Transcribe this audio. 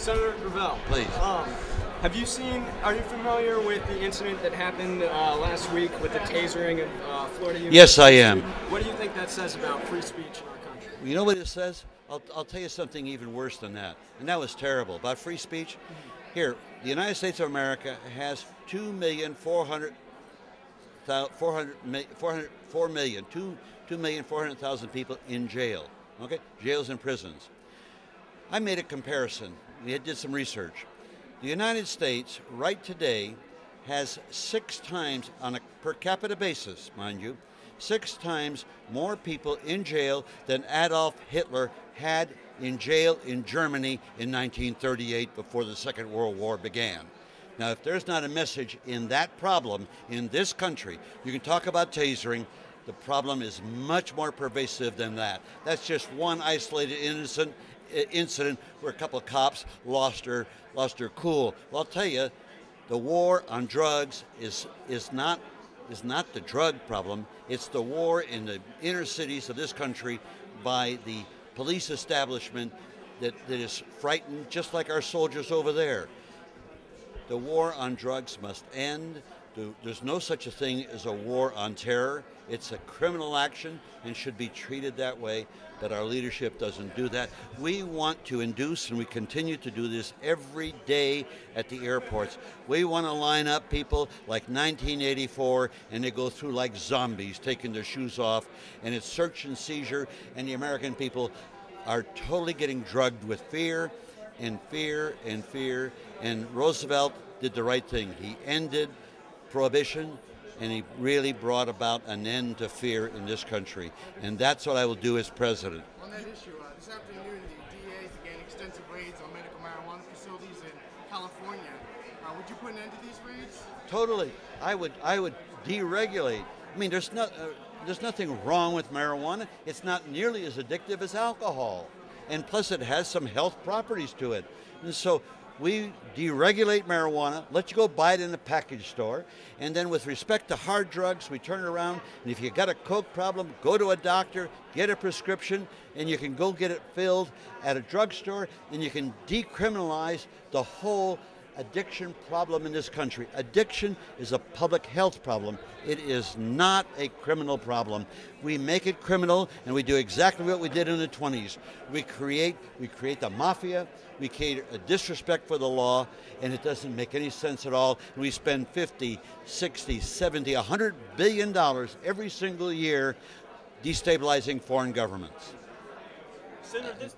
Senator Gravel. Please. Are you familiar with the incident that happened last week with the tasering of Florida University? Yes, I am. What do you think that says about free speech in our country? You know what it says? I'll tell you something even worse than that. And that was terrible. About free speech. Here, the United States of America has 2,400,000 people in jail. Okay? Jails and prisons. I made a comparison. We did some research. The United States, right today, has 6 times, on a per capita basis, mind you, 6 times more people in jail than Adolf Hitler had in jail in Germany in 1938 before the Second World War began. Now, if there's not a message in that problem in this country, you can talk about tasering. The problem is much more pervasive than that. That's just one isolated incident where a couple of cops lost their cool. Well, I'll tell you, the war on drugs is not the drug problem. It's the war in the inner cities of this country by the police establishment that is frightened, just like our soldiers over there. The war on drugs must end. There's no such a thing as a war on terror. It's a criminal action and should be treated that way, but our leadership doesn't do that. We want to induce, and we continue to do this every day at the airports. We want to line up people like 1984, and they go through like zombies, taking their shoes off, and it's search and seizure, and the American people are totally getting drugged with fear and fear and fear, and Roosevelt did the right thing. He ended prohibition, and he really brought about an end to fear in this country. And that's what I will do as president. On that issue, this afternoon the DA is again extensive raids on medical marijuana facilities in California. Would you put an end to these raids? Totally. I would deregulate. I mean, there's nothing wrong with marijuana. It's not nearly as addictive as alcohol. And plus it has some health properties to it. And so we deregulate marijuana, let you go buy it in a package store, and then with respect to hard drugs, we turn it around, and if you got a coke problem, go to a doctor, get a prescription, and you can go get it filled at a drugstore, and you can decriminalize the whole addiction problem in this country. Addiction is a public health problem. It is not a criminal problem. We make it criminal, and we do exactly what we did in the 20s. We create the mafia, we create a disrespect for the law, and it doesn't make any sense at all. We spend 50, 60, 70, $100 billion every single year destabilizing foreign governments. Senator, this